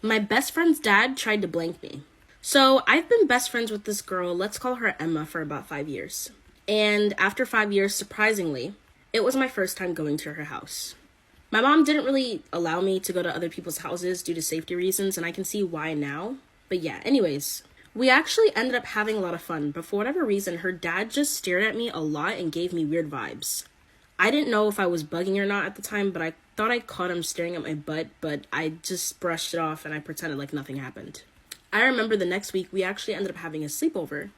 My best friend's dad tried to blank me. So I've been best friends with this girl, let's call her Emma, for about 5 years. And after 5 years, surprisingly, it was my first time going to her house. My mom didn't really allow me to go to other people's houses due to safety reasons, and I can see why now. But yeah, anyways, we actually ended up having a lot of fun, but for whatever reason, her dad just stared at me a lot and gave me weird vibes. I didn't know if I was bugging or not at the time, but I thought I caught him staring at my butt, but I just brushed it off and I pretended like nothing happened. I remember the next week we actually ended up having a sleepover,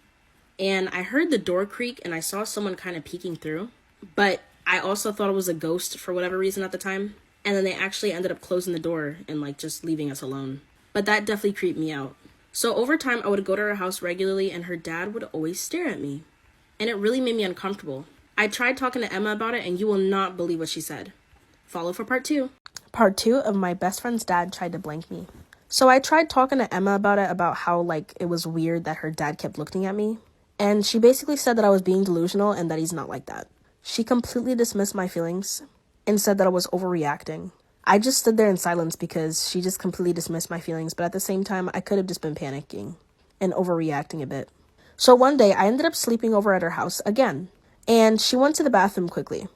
and I heard the door creak and I saw someone kind of peeking through, but I also thought it was a ghost for whatever reason at the time, and then they actually ended up closing the door and like just leaving us alone. But that definitely creeped me out. So over time, I would go to her house regularly and her dad would always stare at me, and it really made me uncomfortable. I tried talking to Emma about it, and you will not believe what she said. Follow for part 2. Part 2 of my best friend's dad tried to blank me. So I tried talking to Emma about it, about how like it was weird that her dad kept looking at me. And she basically said that I was being delusional and that he's not like that. She completely dismissed my feelings and said that I was overreacting. I just stood there in silence because she just completely dismissed my feelings, but at the same time, I could have just been panicking and overreacting a bit. So one day, I ended up sleeping over at her house again. And she went to the bathroom quickly.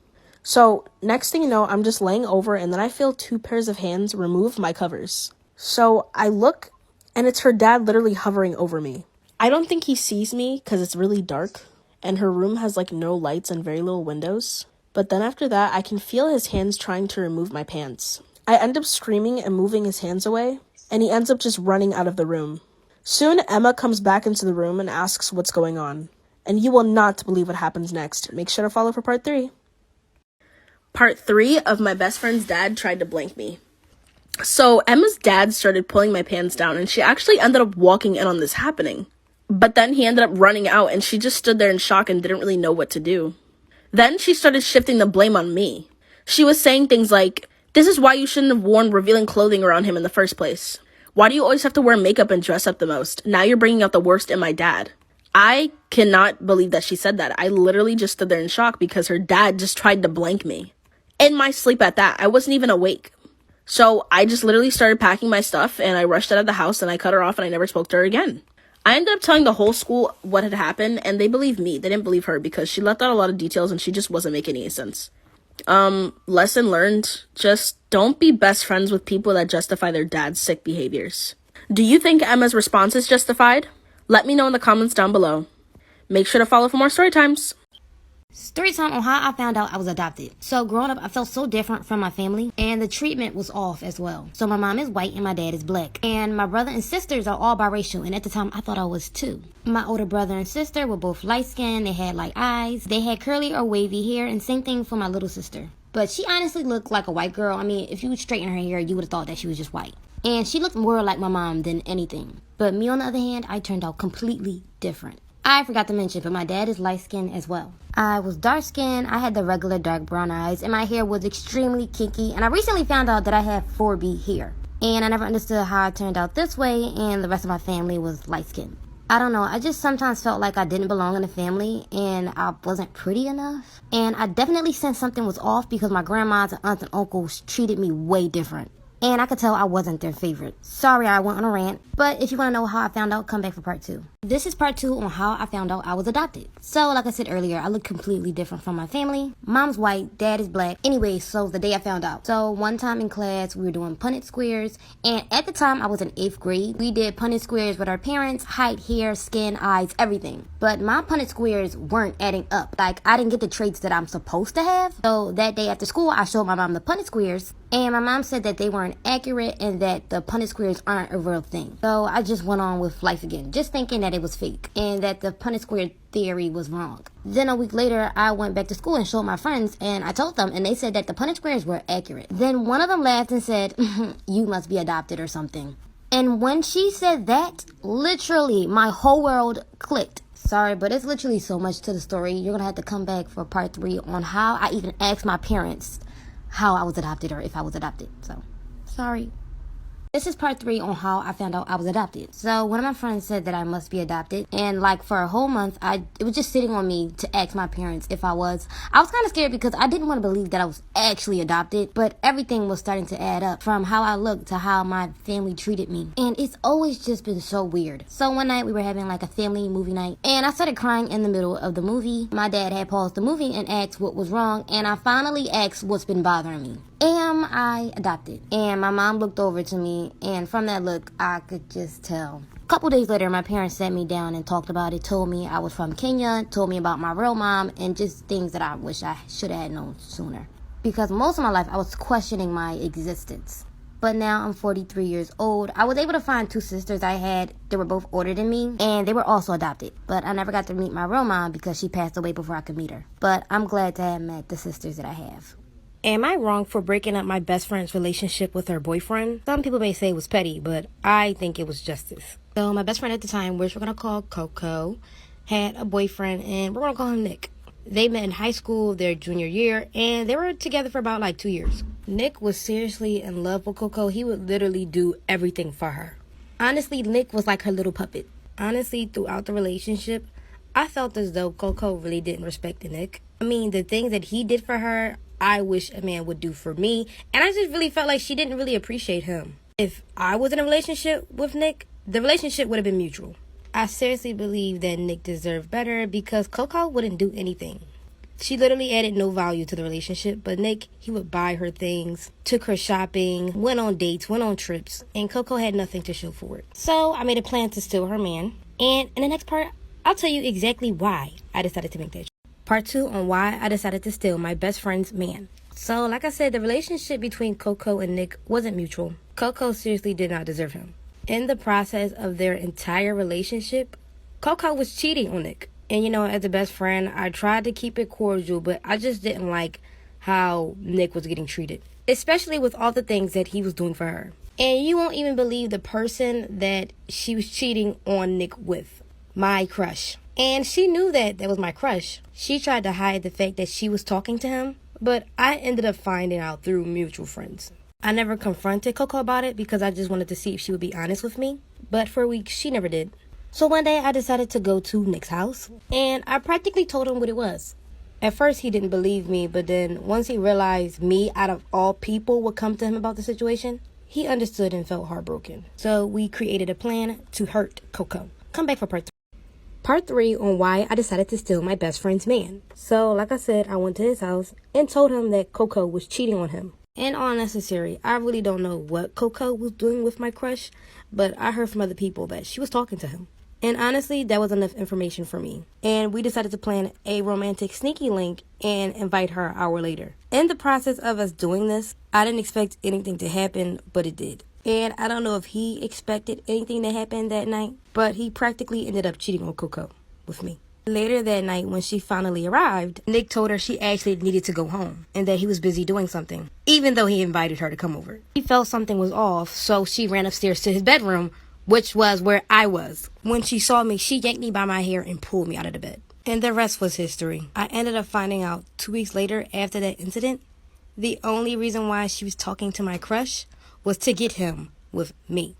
So next thing you know, I'm just laying over and then I feel 2 pairs of hands remove my covers. So I look and it's her dad literally hovering over me. I don't think he sees me because it's really dark and her room has like no lights and very little windows. But then after that, I can feel his hands trying to remove my pants. I end up screaming and moving his hands away, and he ends up just running out of the room. Soon, Emma comes back into the room and asks what's going on. And you will not believe what happens next. Make sure to follow for part 3. Part 3 of my best friend's dad tried to blank me. So Emma's dad started pulling my pants down, and she actually ended up walking in on this happening. But then he ended up running out, and she just stood there in shock and didn't really know what to do. Then she started shifting the blame on me. She was saying things like, "This is why you shouldn't have worn revealing clothing around him in the first place. Why do you always have to wear makeup and dress up the most? Now you're bringing out the worst in my dad." I cannot believe that she said that. I literally just stood there in shock because her dad just tried to blank me. In my sleep at that, I wasn't even awake. So I just literally started packing my stuff and I rushed out of the house and I cut her off and I never spoke to her again. I ended up telling the whole school what had happened and they believed me. They didn't believe her because she left out a lot of details and she just wasn't making any sense. Lesson learned, just don't be best friends with people that justify their dad's sick behaviors. Do you think Emma's response is justified? Let me know in the comments down below. Make sure to follow for more story times. Storytime on how I found out I was adopted. So growing up, I felt so different from my family, and the treatment was off as well. So my mom is white and my dad is black. And my brother and sisters are all biracial, and at the time, I thought I was too. My older brother and sister were both light-skinned, they had light eyes, they had curly or wavy hair, and same thing for my little sister. But she honestly looked like a white girl. I mean, if you straighten her hair, you would have thought that she was just white. And she looked more like my mom than anything. But me, on the other hand, I turned out completely different. I forgot to mention, but my dad is light-skinned as well. I was dark-skinned, I had the regular dark brown eyes, and my hair was extremely kinky. And I recently found out that I have 4B hair. And I never understood how I turned out this way, and the rest of my family was light-skinned. I don't know, I just sometimes felt like I didn't belong in the family, and I wasn't pretty enough. And I definitely sensed something was off because my grandmas and aunts and uncles treated me way different. And I could tell I wasn't their favorite. Sorry I went on a rant, but if you want to know how I found out, come back for part 2. This is part 2 on how I found out I was adopted. So like I said earlier, I look completely different from my family. Mom's white, dad is black. Anyway, so the day I found out. So one time in class, we were doing Punnett squares. And at the time, I was in 8th grade. We did Punnett squares with our parents, height, hair, skin, eyes, everything. But my Punnett squares weren't adding up. Like, I didn't get the traits that I'm supposed to have. So that day after school, I showed my mom the Punnett squares. And my mom said that they weren't accurate and that the Punnett squares aren't a real thing. So I just went on with life again, just thinking that it was fake and that the Punnett square theory was wrong. Then a week later, I went back to school and showed my friends, and I told them, and they said that the Punnett squares were accurate. Then one of them laughed and said, "You must be adopted or something." And when she said that, literally my whole world clicked. Sorry, but it's literally so much to the story. You're gonna have to come back for part 3 on how I even asked my parents how I was adopted or if I was adopted. So, sorry. This is part 3 on how I found out I was adopted. So one of my friends said that I must be adopted, and like for a whole month, it was just sitting on me to ask my parents if I was. I was kind of scared because I didn't want to believe that I was actually adopted, but everything was starting to add up from how I looked to how my family treated me, and it's always just been so weird. So one night we were having like a family movie night, and I started crying in the middle of the movie. My dad had paused the movie and asked what was wrong, and I finally asked what's been bothering me. Am I adopted? And my mom looked over to me, and from that look, I could just tell. A couple days later, my parents sat me down and talked about it, told me I was from Kenya, told me about my real mom, and just things that I wish I should have known sooner. Because most of my life, I was questioning my existence. But now I'm 43 years old. I was able to find 2 sisters I had. They were both older than me, and they were also adopted. But I never got to meet my real mom because she passed away before I could meet her. But I'm glad to have met the sisters that I have. Am I wrong for breaking up my best friend's relationship with her boyfriend? Some people may say it was petty, but I think it was justice. So my best friend at the time, which we're going to call Coco, had a boyfriend, and we're going to call him Nick. They met in high school their junior year, and they were together for about like 2 years. Nick was seriously in love with Coco. He would literally do everything for her. Honestly, Nick was like her little puppet. Honestly, throughout the relationship, I felt as though Coco really didn't respect Nick. I mean, the things that he did for her, I wish a man would do for me. And I just really felt like she didn't really appreciate him. If I was in a relationship with Nick, the relationship would have been mutual. I seriously believe that Nick deserved better because Coco wouldn't do anything. She literally added no value to the relationship, but Nick, he would buy her things, took her shopping, went on dates, went on trips, and Coco had nothing to show for it. So I made a plan to steal her man. And in the next part, I'll tell you exactly why I decided to make that. Part 2 on why I decided to steal my best friend's man. So, like I said, the relationship between Coco and Nick wasn't mutual. Coco seriously did not deserve him. In the process of their entire relationship, Coco was cheating on Nick. And, as a best friend, I tried to keep it cordial, but I just didn't like how Nick was getting treated. Especially with all the things that he was doing for her. And you won't even believe the person that she was cheating on Nick with. My crush. And she knew that was my crush. She tried to hide the fact that she was talking to him, but I ended up finding out through mutual friends. I never confronted Coco about it because I just wanted to see if she would be honest with me, but for weeks she never did. So one day I decided to go to Nick's house, and I practically told him what it was. At first he didn't believe me, but then once he realized me out of all people would come to him about the situation, he understood and felt heartbroken. So we created a plan to hurt Coco. Come back for part 3. Part 3 on why I decided to steal my best friend's man. So, like I said, I went to his house and told him that Coco was cheating on him. And all necessary, I really don't know what Coco was doing with my crush, but I heard from other people that she was talking to him. And honestly, that was enough information for me. And we decided to plan a romantic sneaky link and invite her an hour later. In the process of us doing this, I didn't expect anything to happen, but it did. And I don't know if he expected anything to happen that night, but he practically ended up cheating on Coco with me. Later that night, when she finally arrived, Nick told her she actually needed to go home and that he was busy doing something, even though he invited her to come over. He felt something was off, so she ran upstairs to his bedroom, which was where I was. When she saw me, she yanked me by my hair and pulled me out of the bed. And the rest was history. I ended up finding out 2 weeks later after that incident, the only reason why she was talking to my crush was to get him with me.